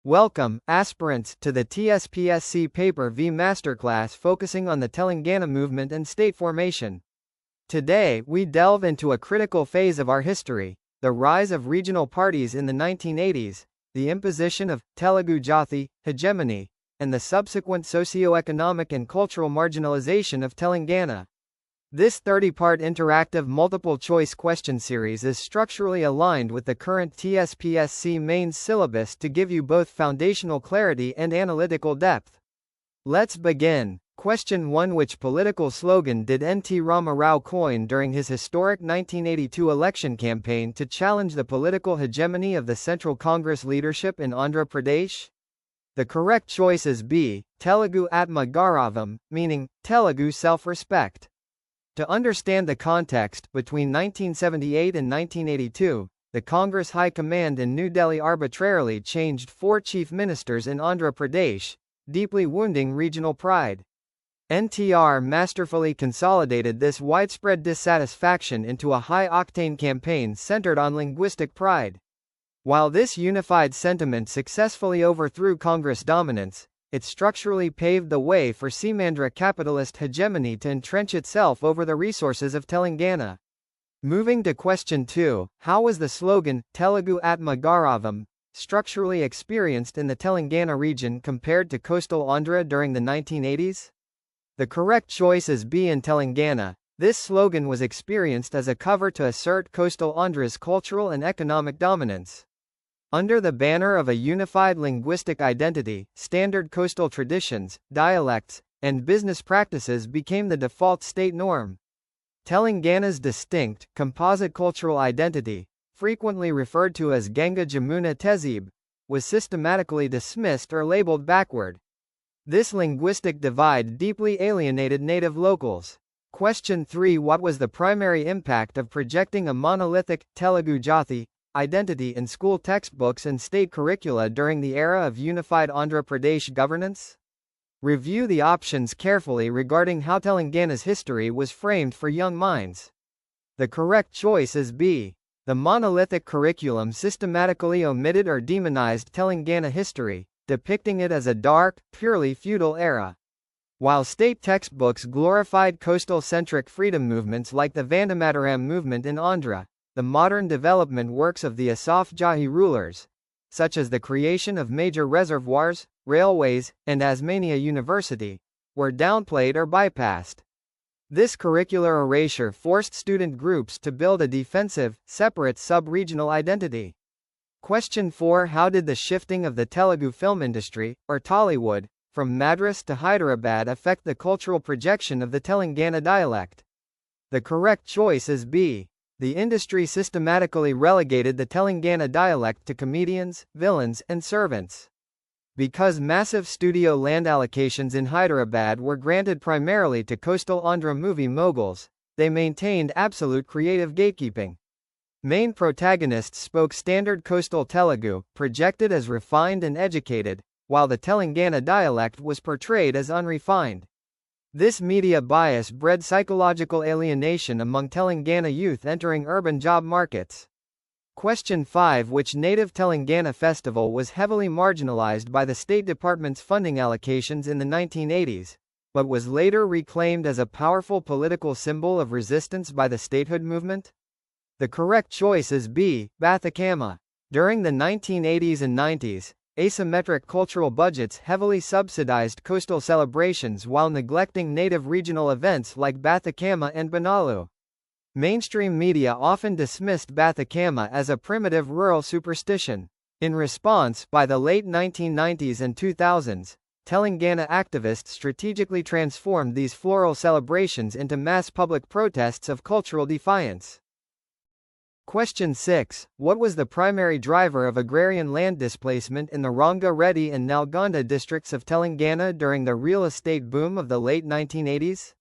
Welcome, aspirants, to the TSPSC Paper V Masterclass focusing on the Telangana movement and state formation. Today, we delve into a critical phase of our history, the rise of regional parties in the 1980s, the imposition of Telugu Jathi hegemony, and the subsequent socio-economic and cultural marginalization of Telangana. This 30-part interactive multiple-choice question series is structurally aligned with the current TSPSC mains syllabus to give you both foundational clarity and analytical depth. Let's begin. Question 1: Which political slogan did N.T. Rama Rao coin during his historic 1982 election campaign to challenge the political hegemony of the Central Congress leadership in Andhra Pradesh? The correct choice is B, Telugu Atma Gauravam, meaning, Telugu self-respect. To understand the context, between 1978 and 1982, the Congress High Command in New Delhi arbitrarily changed 4 chief ministers in Andhra Pradesh, deeply wounding regional pride. NTR masterfully consolidated this widespread dissatisfaction into a high-octane campaign centered on linguistic pride. While this unified sentiment successfully overthrew Congress dominance, it structurally paved the way for Seemandhra capitalist hegemony to entrench itself over the resources of Telangana. Moving to question 2, how was the slogan, Telugu Atma Gauravam, structurally experienced in the Telangana region compared to coastal Andhra during the 1980s? The correct choice is B. In Telangana, this slogan was experienced as a cover to assert coastal Andhra's cultural and economic dominance. Under the banner of a unified linguistic identity, standard coastal traditions, dialects, and business practices became the default state norm. Telangana's distinct, composite cultural identity, frequently referred to as Ganga Jamuna Tehzeeb, was systematically dismissed or labeled backward. This linguistic divide deeply alienated native locals. Question 3: What was the primary impact of projecting a monolithic, Telugu Jathi, identity in school textbooks and state curricula during the era of unified Andhra Pradesh governance? Review the options carefully regarding how Telangana's history was framed for young minds. The correct choice is B. The monolithic curriculum systematically omitted or demonized Telangana history, depicting it as a dark, purely feudal era. While state textbooks glorified coastal-centric freedom movements like the Vandamataram movement in Andhra, the modern development works of the Asaf Jahi rulers, such as the creation of major reservoirs, railways, and Osmania University, were downplayed or bypassed. This curricular erasure forced student groups to build a defensive, separate sub-regional identity. Question 4: How did the shifting of the Telugu Film Industry, or Tollywood, from Madras to Hyderabad affect the cultural projection of the Telangana dialect? The correct choice is B. The industry systematically relegated the Telangana dialect to comedians, villains, and servants. Because massive studio land allocations in Hyderabad were granted primarily to coastal Andhra movie moguls, they maintained absolute creative gatekeeping. Main protagonists spoke standard coastal Telugu, projected as refined and educated, while the Telangana dialect was portrayed as unrefined. This media bias bred psychological alienation among Telangana youth entering urban job markets. Question 5: Which native Telangana festival was heavily marginalized by the State Department's funding allocations in the 1980s, but was later reclaimed as a powerful political symbol of resistance by the statehood movement? The correct choice is B. Bathakama. During the 1980s and 90s, asymmetric cultural budgets heavily subsidized coastal celebrations while neglecting native regional events like Bathakama and Banalu. Mainstream media often dismissed Bathakama as a primitive rural superstition. In response, by the late 1990s and 2000s, Telangana activists strategically transformed these floral celebrations into mass public protests of cultural defiance. Question 6: What was the primary driver of agrarian land displacement in the Ranga Reddy and Nalgonda districts of Telangana during the real estate boom of the late 1980s?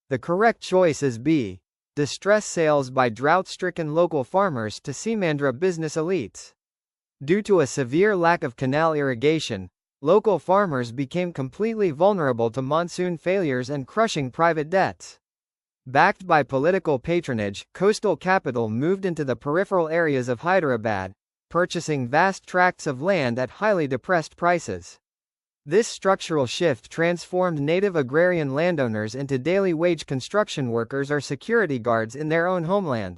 The correct choice is B. Distress sales by drought-stricken local farmers to Seemandhra business elites. Due to a severe lack of canal irrigation, local farmers became completely vulnerable to monsoon failures and crushing private debts. Backed by political patronage, coastal capital moved into the peripheral areas of Hyderabad, purchasing vast tracts of land at highly depressed prices. This structural shift transformed native agrarian landowners into daily wage construction workers or security guards in their own homeland.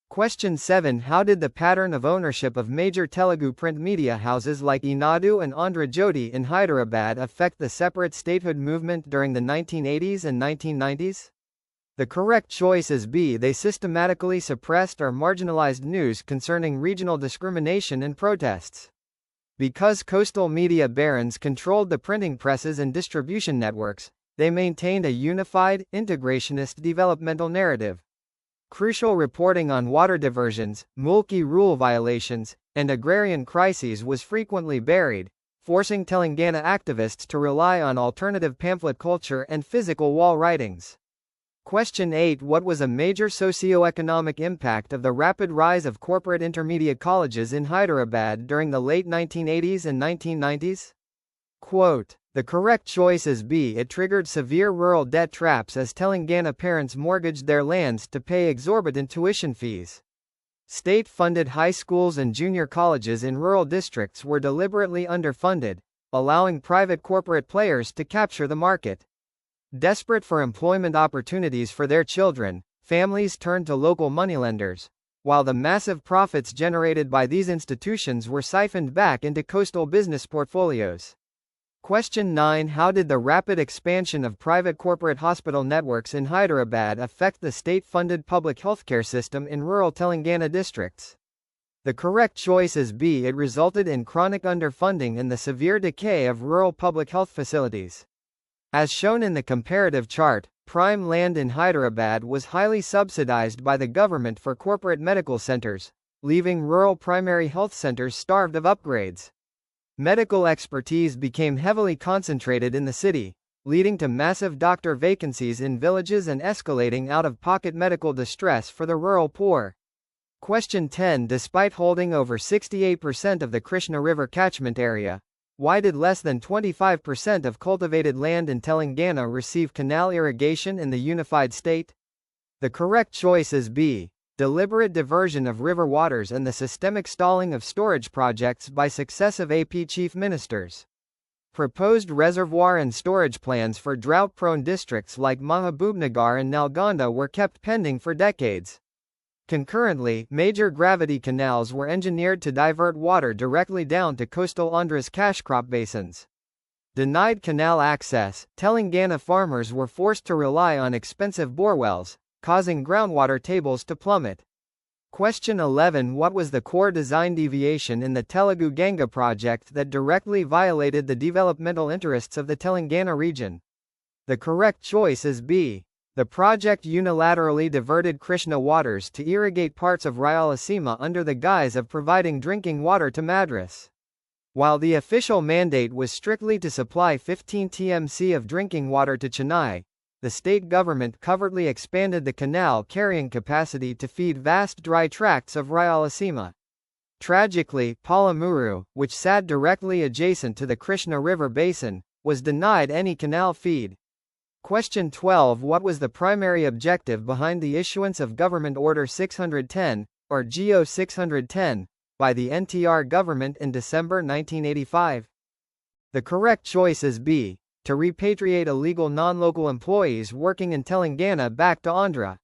Question 7. How did the pattern of ownership of major Telugu print media houses like Eenadu and Andhra Jyoti in Hyderabad affect the separate statehood movement during the 1980s and 1990s? The correct choice is B. They systematically suppressed or marginalized news concerning regional discrimination and protests. Because coastal media barons controlled the printing presses and distribution networks, they maintained a unified, integrationist developmental narrative. Crucial reporting on water diversions, mulki rule violations, and agrarian crises was frequently buried, forcing Telangana activists to rely on alternative pamphlet culture and physical wall writings. Question 8. What was a major socio-economic impact of the rapid rise of corporate intermediate colleges in Hyderabad during the late 1980s and 1990s? Quote, the correct choice is B. It triggered severe rural debt traps as Telangana parents mortgaged their lands to pay exorbitant tuition fees. State-funded high schools and junior colleges in rural districts were deliberately underfunded, allowing private corporate players to capture the market. Desperate for employment opportunities for their children, families turned to local moneylenders, while the massive profits generated by these institutions were siphoned back into coastal business portfolios. Question 9. How did the rapid expansion of private corporate hospital networks in Hyderabad affect the state-funded public healthcare system in rural Telangana districts? The correct choice is B. It resulted in chronic underfunding and the severe decay of rural public health facilities. As shown in the comparative chart, prime land in Hyderabad was highly subsidized by the government for corporate medical centers, leaving rural primary health centers starved of upgrades. Medical expertise became heavily concentrated in the city, leading to massive doctor vacancies in villages and escalating out-of-pocket medical distress for the rural poor. Question 10. Despite holding over 68% of the Krishna River catchment area, why did less than 25% of cultivated land in Telangana receive canal irrigation in the unified state? The correct choice is B. Deliberate diversion of river waters and the systemic stalling of storage projects by successive AP chief ministers. Proposed reservoir and storage plans for drought-prone districts like Mahabubnagar and Nalgonda were kept pending for decades. Concurrently, major gravity canals were engineered to divert water directly down to coastal Andhra's cash crop basins. Denied canal access, Telangana farmers were forced to rely on expensive borewells, causing groundwater tables to plummet. Question 11. What was the core design deviation in the Telugu Ganga project that directly violated the developmental interests of the Telangana region? The correct choice is B. The project unilaterally diverted Krishna waters to irrigate parts of Rayalaseema under the guise of providing drinking water to Madras. While the official mandate was strictly to supply 15 TMC of drinking water to Chennai, the state government covertly expanded the canal carrying capacity to feed vast dry tracts of Rayalaseema. Tragically, Palamuru, which sat directly adjacent to the Krishna River basin, was denied any canal feed. Question 12. What was the primary objective behind the issuance of Government Order 610, or GO 610, by the NTR government in December 1985? The correct choice is B. To repatriate illegal non-local employees working in Telangana back to Andhra.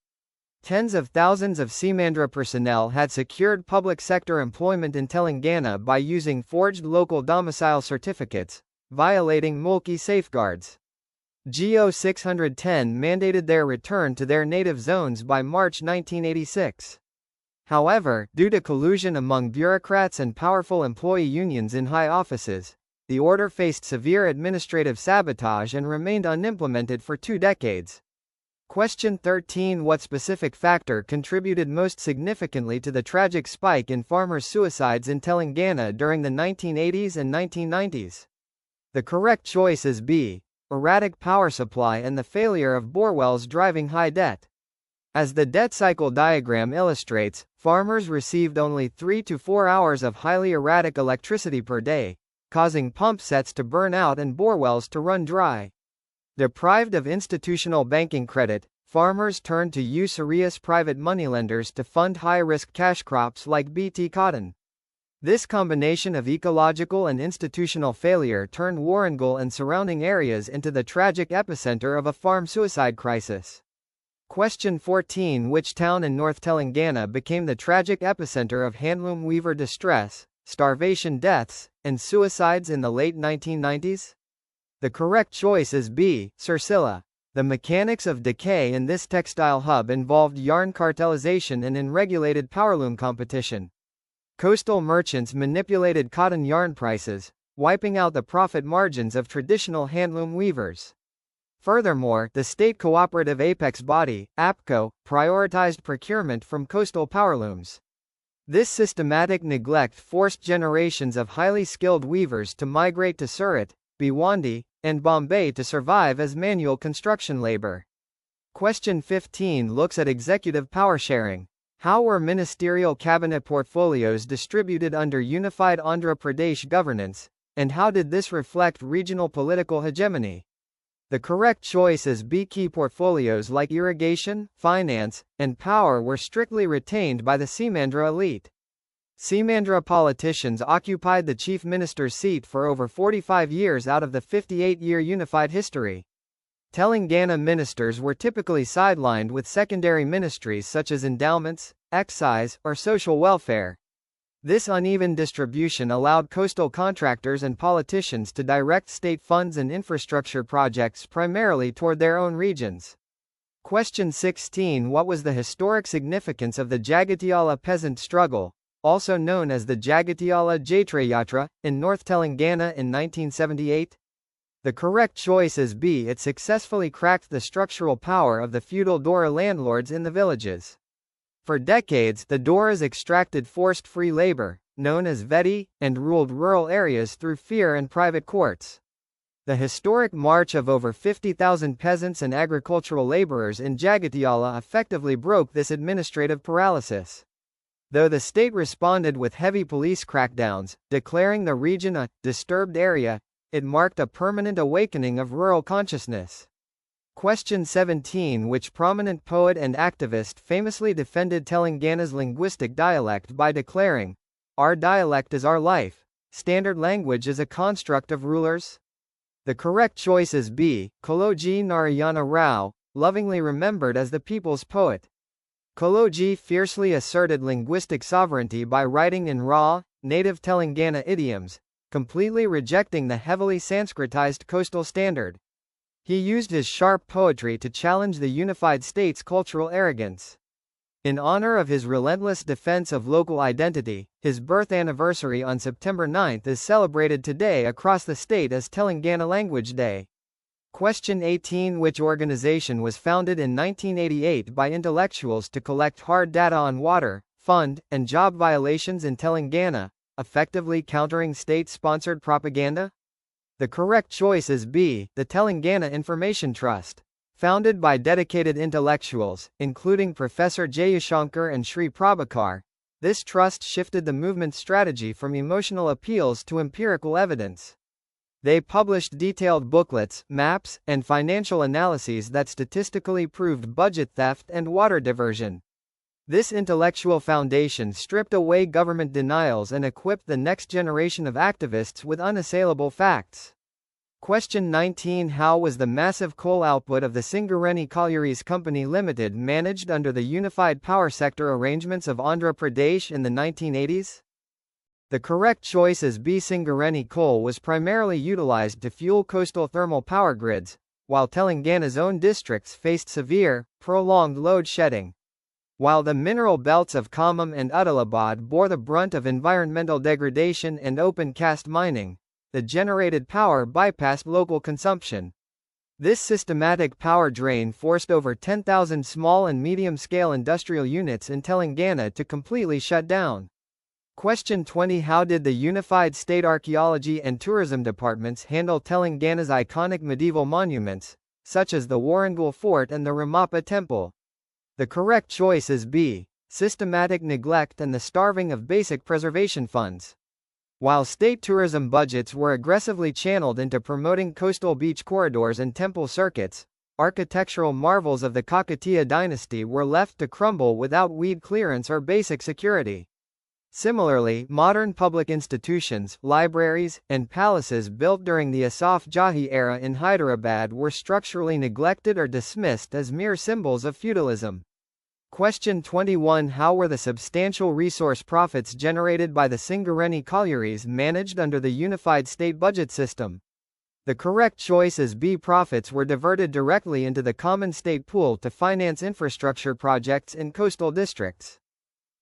Tens of thousands of Seamandhra personnel had secured public sector employment in Telangana by using forged local domicile certificates, violating mulki safeguards. GO 610 mandated their return to their native zones by March 1986. However, due to collusion among bureaucrats and powerful employee unions in high offices, the order faced severe administrative sabotage and remained unimplemented for 2 decades. Question 13. What specific factor contributed most significantly to the tragic spike in farmers' suicides in Telangana during the 1980s and 1990s? The correct choice is B. Erratic power supply and the failure of borewells driving high debt. As the debt cycle diagram illustrates, farmers received only 3 to 4 hours of highly erratic electricity per day, causing pump sets to burn out and borewells to run dry. Deprived of institutional banking credit, farmers turned to usurious private moneylenders to fund high-risk cash crops like BT cotton. This combination of ecological and institutional failure turned Warangal and surrounding areas into the tragic epicenter of a farm suicide crisis. Question 14. Which town in North Telangana became the tragic epicenter of handloom weaver distress, starvation deaths, and suicides in the late 1990s? The correct choice is B. Sircilla. The mechanics of decay in this textile hub involved yarn cartelization and unregulated powerloom competition. Coastal merchants manipulated cotton yarn prices, wiping out the profit margins of traditional handloom weavers. Furthermore, the state cooperative apex body, APCO, prioritized procurement from coastal powerlooms. This systematic neglect forced generations of highly skilled weavers to migrate to Surat, Bhiwandi, and Bombay to survive as manual construction labor. Question 15 looks at executive power sharing. How were ministerial cabinet portfolios distributed under unified Andhra Pradesh governance, and how did this reflect regional political hegemony? The correct choice is B. Key portfolios like irrigation, finance, and power were strictly retained by the Semandra elite. Semandra politicians occupied the chief minister's seat for over 45 years out of the 58-year unified history. Telangana ministers were typically sidelined with secondary ministries such as endowments, excise, or social welfare. This uneven distribution allowed coastal contractors and politicians to direct state funds and infrastructure projects primarily toward their own regions. Question 16. What was the historic significance of the Jagatiala peasant struggle, also known as the Jagatiala Jaitrayatra, in North Telangana in 1978? The correct choice is B. It successfully cracked the structural power of the feudal Dora landlords in the villages. For decades, the Doras extracted forced free labor, known as Vedi, and ruled rural areas through fear and private courts. The historic march of over 50,000 peasants and agricultural laborers in Jagatiala effectively broke this administrative paralysis. Though the state responded with heavy police crackdowns, declaring the region a disturbed area, it marked a permanent awakening of rural consciousness. Question 17. Which prominent poet and activist famously defended Telangana's linguistic dialect by declaring, "Our dialect is our life. Standard language is a construct of rulers"? The correct choice is B. Kaloji Narayana Rao, lovingly remembered as the people's poet. Kaloji fiercely asserted linguistic sovereignty by writing in raw, native Telangana idioms, completely rejecting the heavily Sanskritized coastal standard. He used his sharp poetry to challenge the unified state's cultural arrogance. In honor of his relentless defense of local identity, his birth anniversary on September 9 is celebrated today across the state as Telangana Language Day. Question 18. Which organization was founded in 1988 by intellectuals to collect hard data on water, fund, and job violations in Telangana, effectively countering state-sponsored propaganda? The correct choice is B. The Telangana Information Trust. Founded by dedicated intellectuals, including Professor Jayashankar and Sri Prabhakar, this trust shifted the movement's strategy from emotional appeals to empirical evidence. They published detailed booklets, maps, and financial analyses that statistically proved budget theft and water diversion. This intellectual foundation stripped away government denials and equipped the next generation of activists with unassailable facts. Question 19. How was the massive coal output of the Singareni Collieries Company Limited managed under the unified power sector arrangements of Andhra Pradesh in the 1980s? The correct choice is B. Singareni coal was primarily utilized to fuel coastal thermal power grids, while Telangana's own districts faced severe, prolonged load shedding. While the mineral belts of Khammam and Adilabad bore the brunt of environmental degradation and open-cast mining, the generated power bypassed local consumption. This systematic power drain forced over 10,000 small and medium-scale industrial units in Telangana to completely shut down. Question 20. How did the Unified State Archaeology and Tourism Departments handle Telangana's iconic medieval monuments, such as the Warangal Fort and the Ramappa Temple? The correct choice is B. Systematic neglect and the starving of basic preservation funds. While state tourism budgets were aggressively channeled into promoting coastal beach corridors and temple circuits, architectural marvels of the Kakatiya dynasty were left to crumble without weed clearance or basic security. Similarly, modern public institutions, libraries, and palaces built during the Asaf Jahi era in Hyderabad were structurally neglected or dismissed as mere symbols of feudalism. Question 21. How were the substantial resource profits generated by the Singareni collieries managed under the unified state budget system? The correct choice is B. Profits were diverted directly into the common state pool to finance infrastructure projects in coastal districts.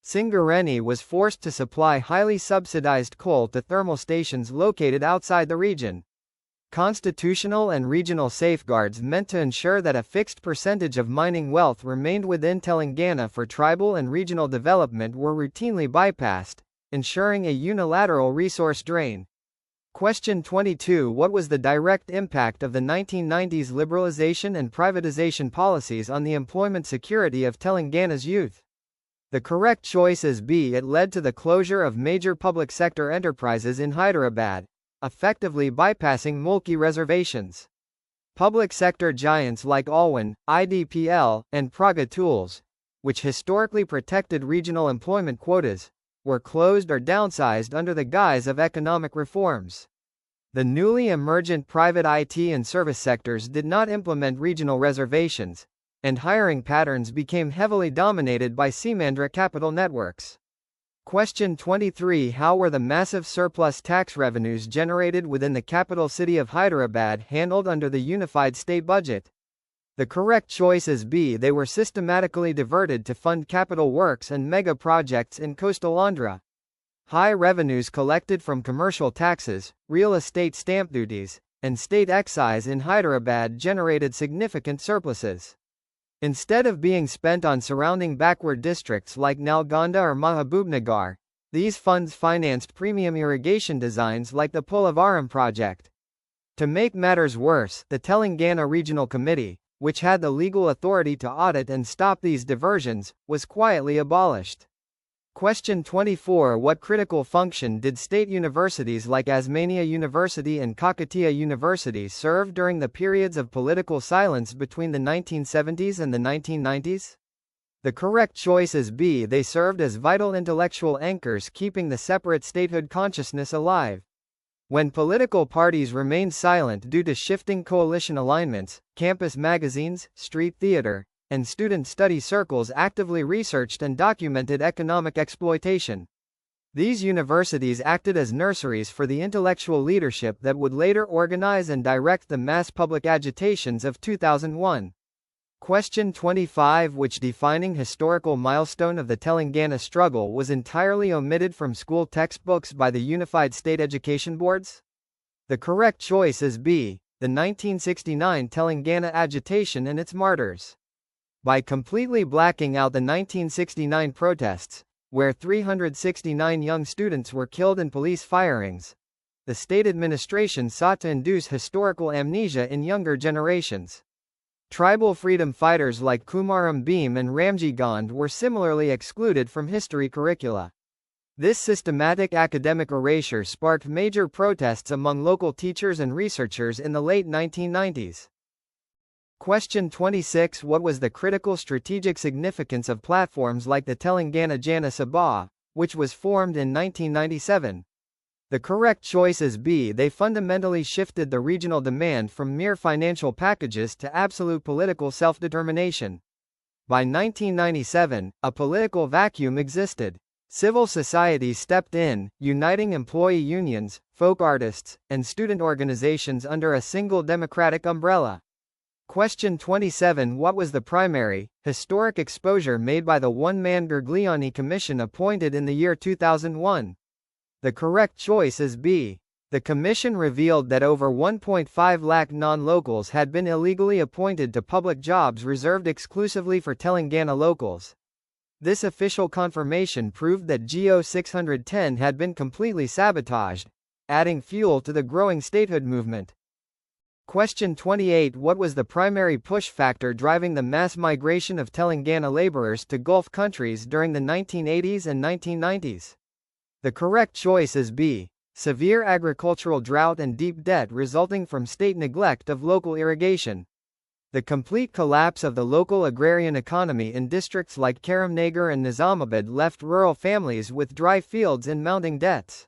Singareni was forced to supply highly subsidized coal to thermal stations located outside the region. Constitutional and regional safeguards meant to ensure that a fixed percentage of mining wealth remained within Telangana for tribal and regional development were routinely bypassed, ensuring a unilateral resource drain. Question 22. What was the direct impact of the 1990s liberalization and privatization policies on the employment security of Telangana's youth? The correct choice is B. It led to the closure of major public sector enterprises in Hyderabad, effectively bypassing Mulki reservations. Public sector giants like Alwan, IDPL, and Praga Tools, which historically protected regional employment quotas, were closed or downsized under the guise of economic reforms. The newly emergent private IT and service sectors did not implement regional reservations, and hiring patterns became heavily dominated by Simandra capital networks. Question 23. How were the massive surplus tax revenues generated within the capital city of Hyderabad handled under the unified state budget? The correct choice is B. They were systematically diverted to fund capital works and mega projects in coastal Andhra. High revenues collected from commercial taxes, real estate stamp duties, and state excise in Hyderabad generated significant surpluses. Instead of being spent on surrounding backward districts like Nalgonda or Mahabubnagar, these funds financed premium irrigation designs like the Polavaram project. To make matters worse, the Telangana Regional Committee, which had the legal authority to audit and stop these diversions, was quietly abolished. Question 24. What critical function did state universities like Osmania University and Kakatiya University serve during the periods of political silence between the 1970s and the 1990s? The correct choice is B. They served as vital intellectual anchors keeping the separate statehood consciousness alive. When political parties remained silent due to shifting coalition alignments, campus magazines, street theater, and student study circles actively researched and documented economic exploitation. These universities acted as nurseries for the intellectual leadership that would later organize and direct the mass public agitations of 2001. Question 25. Which defining historical milestone of the Telangana struggle was entirely omitted from school textbooks by the Unified State Education Boards? The correct choice is B. The 1969 Telangana agitation and its martyrs. By completely blacking out the 1969 protests, where 369 young students were killed in police firings, the state administration sought to induce historical amnesia in younger generations. Tribal freedom fighters like Kumaram Bhim and Ramji Gand were similarly excluded from history curricula. This systematic academic erasure sparked major protests among local teachers and researchers in the late 1990s. Question 26. What was the critical strategic significance of platforms like the Telangana Jana Sabha, which was formed in 1997? The correct choice is B. They fundamentally shifted the regional demand from mere financial packages to absolute political self-determination. By 1997, a political vacuum existed. Civil society stepped in, uniting employee unions, folk artists, and student organizations under a single democratic umbrella. Question 27. What was the primary, historic exposure made by the one-man Gergliani Commission appointed in the year 2001? The correct choice is B. The commission revealed that over 1.5 lakh non-locals had been illegally appointed to public jobs reserved exclusively for Telangana locals. This official confirmation proved that GO 610 had been completely sabotaged, adding fuel to the growing statehood movement. Question 28. What was the primary push factor driving the mass migration of Telangana laborers to Gulf countries during the 1980s and 1990s? The correct choice is B. Severe agricultural drought and deep debt resulting from state neglect of local irrigation. The complete collapse of the local agrarian economy in districts like Karimnagar and Nizamabad left rural families with dry fields and mounting debts.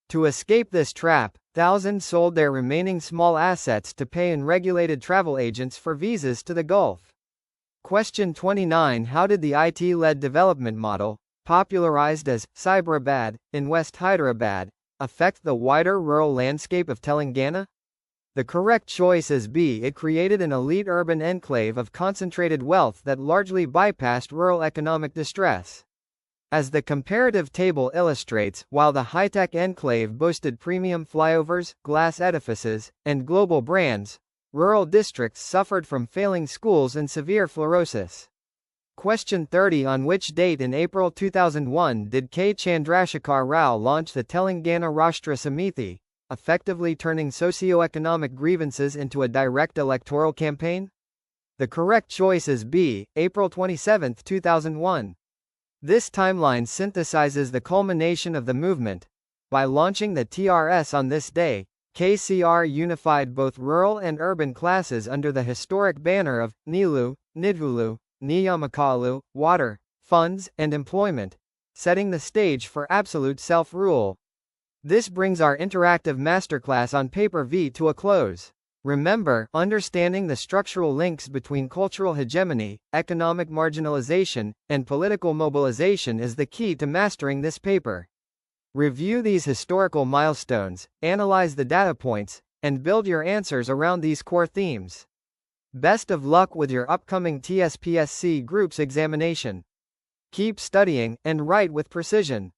To escape this trap, thousands sold their remaining small assets to pay unregulated travel agents for visas to the Gulf. Question 29. How did the IT-led development model, popularized as Cyberabad in West Hyderabad, affect the wider rural landscape of Telangana? The correct choice is B. It created an elite urban enclave of concentrated wealth that largely bypassed rural economic distress. As the comparative table illustrates, while the high-tech enclave boasted premium flyovers, glass edifices, and global brands, rural districts suffered from failing schools and severe fluorosis. Question 30. On which date in April 2001 did K. Chandrasekhar Rao launch the Telangana Rashtra Samiti, effectively turning socio-economic grievances into a direct electoral campaign? The correct choice is B. April 27, 2001. This timeline synthesizes the culmination of the movement. By launching the TRS on this day, KCR unified both rural and urban classes under the historic banner of Nilu, Nidhulu, Niyamakalu, water, funds, and employment, setting the stage for absolute self-rule. This brings our interactive masterclass on paper V to a close. Remember, understanding the structural links between cultural hegemony, economic marginalization, and political mobilization is the key to mastering this paper. Review these historical milestones, analyze the data points, and build your answers around these core themes. Best of luck with your upcoming TGPSC Group's examination. Keep studying, and write with precision.